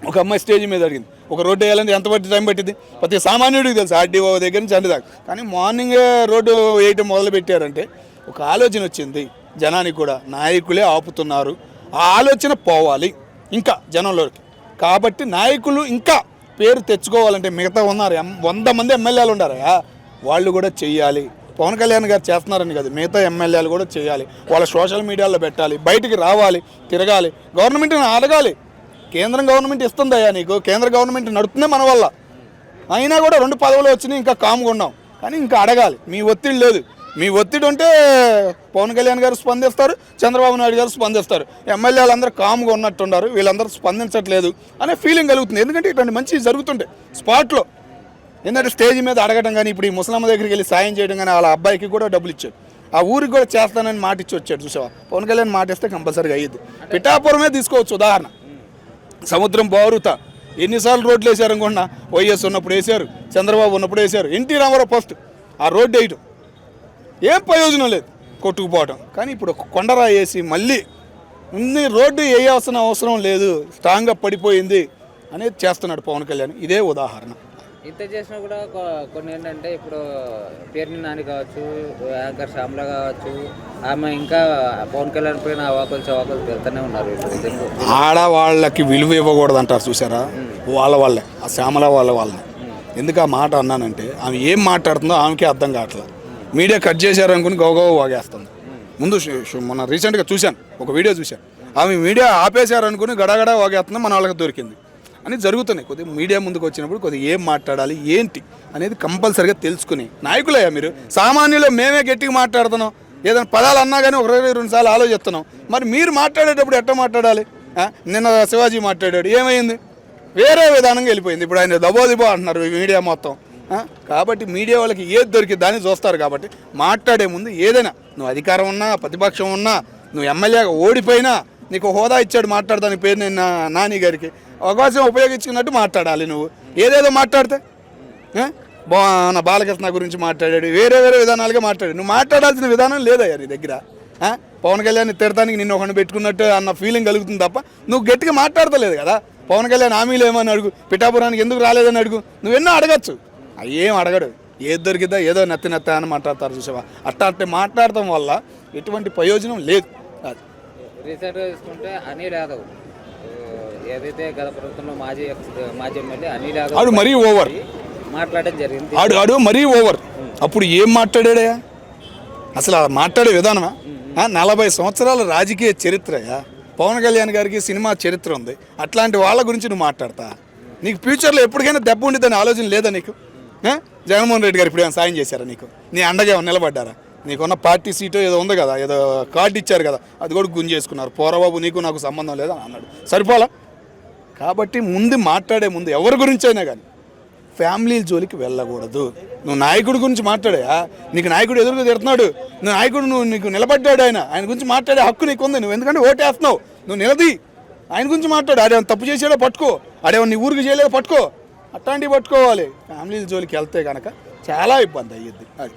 ఒక అమ్మాయి స్టేజ్ మీద అడిగింది, ఒక రోడ్డు వేయాలంటే ఎంత టైం పట్టింది? ప్రతి సామాన్యుడికి తెలుసు, ఆర్డీఓ దగ్గర నుంచి అన్ని దాకా. కానీ మార్నింగ్ రోడ్డు వేయటం మొదలు పెట్టారంటే ఒక ఆలోచన వచ్చింది జనానికి కూడా, నాయకులే ఆపుతున్నారు, ఆ ఆలోచన పోవాలి ఇంకా జనంలోకి. కాబట్టి నాయకులు ఇంకా పేరు తెచ్చుకోవాలంటే మిగతా ఉన్నారు 100 మంది ఎమ్మెల్యేలు ఉన్నారు, వాళ్ళు కూడా చెయ్యాలి. పవన్ కళ్యాణ్ గారు చేస్తున్నారని కాదు, మిగతా ఎమ్మెల్యేలు కూడా చేయాలి. వాళ్ళ సోషల్ మీడియాలో పెట్టాలి, బయటికి రావాలి, తిరగాలి, గవర్నమెంట్ని అడగాలి. కేంద్రం గవర్నమెంట్ ఇస్తుందయ్యా నీకు, కేంద్ర గవర్నమెంట్ నడుపుతుందే మన వల్ల. అయినా కూడా 2 పదవులు వచ్చినాయి, ఇంకా కామ్గా ఉన్నాం. కానీ ఇంకా అడగాలి. మీ ఒత్తిడి లేదు, మీ ఒత్తిడి ఉంటే పవన్ కళ్యాణ్ గారు స్పందిస్తారు, చంద్రబాబు నాయుడు గారు స్పందిస్తారు. ఎమ్మెల్యేలు అందరూ కామ్గా ఉన్నట్టున్నారు, వీళ్ళందరూ స్పందించట్లేదు అనే ఫీలింగ్ కలుగుతుంది. ఎందుకంటే ఇట్లాంటి మంచి జరుగుతుంటాయి స్పాట్లో. ఎందుకంటే స్టేజ్ మీద అడగడం కానీ, ఇప్పుడు ఈ ముసలమ్మ దగ్గరికి వెళ్ళి సాయం చేయడం కానీ, వాళ్ళ అబ్బాయికి కూడా డబ్బులు ఇచ్చాడు, ఆ ఊరికి కూడా చేస్తానని మాట ఇచ్చి వచ్చాడు. చూసావా, పవన్ కళ్యాణ్ మాట ఇస్తే కంపల్సరీగా అయ్యింది. పిఠాపురమే తీసుకోవచ్చు ఉదాహరణ. సముద్రం బారుత ఎన్నిసార్లు రోడ్లు వేసారు అనుకున్నా, వైఎస్ ఉన్నప్పుడు వేశారు, చంద్రబాబు ఉన్నప్పుడు వేశారు, ఎన్టీ రామారావు ఫస్ట్ ఆ రోడ్డు వేయటం ఏం ప్రయోజనం లేదు, కొట్టుకుపోవటం. కానీ ఇప్పుడు ఒక కొండరాయి వేసి మళ్ళీ రోడ్డు వేయాల్సిన అవసరం లేదు, స్ట్రాంగ్గా పడిపోయింది అనేది చేస్తున్నాడు పవన్ కళ్యాణ్. ఇదే ఉదాహరణ. ఇంత చేసినా కూడా కొన్ని ఏంటంటే, ఇప్పుడు పేర్ని నాని కావచ్చు, యాంకర్ శ్యామల కావచ్చు, ఆమె ఇంకా పవన్ కళ్యాణ్ పైన అవాకులు వెళ్తూనే ఉన్నారు. ఆడవాళ్ళకి విలువ ఇవ్వకూడదు అంటారు చూసారా, వాళ్ళే ఆ శ్యామల వాళ్ళని. ఎందుకు ఆ మాట అన్నానంటే, ఆమె ఏం మాట్లాడుతుందో ఆమెకే అర్థం కావట్లేదు. మీడియా కట్ చేశారనుకుని గౌగవ వాగేస్తుంది. ముందు మొన్న రీసెంట్గా చూశాను, ఒక వీడియో చూశాను, ఆమె మీడియా ఆపేశారనుకుని గడగడ వాగేస్తుంది, మన వాళ్ళకి దొరికింది అని జరుగుతున్నాయి. కొద్దిగా మీడియా ముందుకు వచ్చినప్పుడు కొద్దిగా ఏం మాట్లాడాలి ఏంటి అనేది కంపల్సరీగా తెలుసుకుని, నాయకులయ్యా మీరు, సామాన్యులు మేమే గట్టిగా మాట్లాడుతున్నాం, ఏదైనా పదాలు అన్నా కానీ 1-2 సార్లు ఆలోచిస్తున్నాం. మరి మీరు మాట్లాడేటప్పుడు ఎట్లా మాట్లాడాలి? నిన్న శివాజీ మాట్లాడాడు, ఏమైంది? వేరే విధానంగా వెళ్ళిపోయింది. ఇప్పుడు ఆయన దబోదిబో అంటున్నారు మీడియా మొత్తం. కాబట్టి మీడియా వాళ్ళకి ఏది దొరికింది దాన్ని చూస్తారు. కాబట్టి మాట్లాడే ముందు ఏదైనా, నువ్వు అధికారం ఉన్నా, ప్రతిపక్షం ఉన్నా, నువ్వు ఎమ్మెల్యేగా ఓడిపోయినా, నీకు హోదా ఇచ్చాడు మాట్లాడదాని పేరు నేను నాని గారికి, అవకాశం ఉపయోగించుకున్నట్టు మాట్లాడాలి. నువ్వు ఏదేదో మాట్లాడితే నా బాలకృష్ణ గురించి మాట్లాడాడు, వేరే విధానాలుగా మాట్లాడాడు. నువ్వు మాట్లాడాల్సిన విధానం లేదయ్యా నీ దగ్గర. పవన్ కళ్యాణ్ తిడతానికి నిన్ను ఒకటి పెట్టుకున్నట్టు అన్న ఫీలింగ్ కలుగుతుంది తప్ప నువ్వు గట్టిగా మాట్లాడతలేదు కదా. పవన్ కళ్యాణ్ హామీలు ఏమని అడుగు, పిఠాపురానికి ఎందుకు రాలేదని అడుగు, నువ్వెన్నో అడగచ్చు. ఏం అడగడు, ఏది దొరికిద్దా ఏదో నెత్తి అని మాట్లాడతారు చూసావా. అట్లా మాట్లాడటం వల్ల ఎటువంటి ప్రయోజనం లేదు. రీసెంట్గా తీసుకుంటే అనిల్ యాదవ్, ఏదైతే గత ప్రభుత్వంలో మాజీ ఎమ్మెల్యే అనిల్ యాదవ్ ఆడు మరీ ఓవర్ మాట్లాడడం జరిగింది. ఆడు మరీ ఓవర్. అప్పుడు ఏం మాట్లాడా అసలు? మాట్లాడే విధానమా? 40 సంవత్సరాల రాజకీయ చరిత్రయా పవన్ కళ్యాణ్ గారికి, సినిమా చరిత్ర ఉంది. అట్లాంటి వాళ్ళ గురించి నువ్వు మాట్లాడతా? నీకు ఫ్యూచర్లో ఎప్పటికైనా దెబ్బ ఉండిద్దని ఆలోచన లేదా నీకు? జగన్మోహన్ రెడ్డి గారు ఇప్పుడు ఏమైనా సాయం చేశారా నీకు? నీ అండగా ఏమైనా నిలబడ్డారా? నీకున్న పార్టీ సీటు ఏదో ఉంది కదా, ఏదో కార్డు ఇచ్చారు కదా, అది కూడా గుంజేసుకున్నారు. పోరబాబు నీకు నాకు సంబంధం లేదా అన్నాడు, సరిపోలా. కాబట్టి మాట్లాడే ముందు ఎవరి గురించి అయినా కానీ ఫ్యామిలీ జోలికి వెళ్ళకూడదు. నువ్వు నాయకుడి గురించి మాట్లాడా, నీకు నాయకుడు ఎదురుగా తిడుతున్నాడు, నీకు నిలబడ్డాడు, ఆయన గురించి మాట్లాడే హక్కు నీకు ఉంది. నువ్వు ఎందుకంటే ఓటేస్తున్నావు, నువ్వు నిలది ఆయన గురించి మాట్లాడు. ఆడేమన్నా తప్పు చేసాడో పట్టుకో, ఆడేమన్నా నీ ఊరికి చేయలేదో పట్టుకో, అట్లాంటివి పట్టుకోవాలి. ఫ్యామిలీ జోలికి వెళ్తే కనుక చాలా ఇబ్బంది అయ్యిద్ది. అది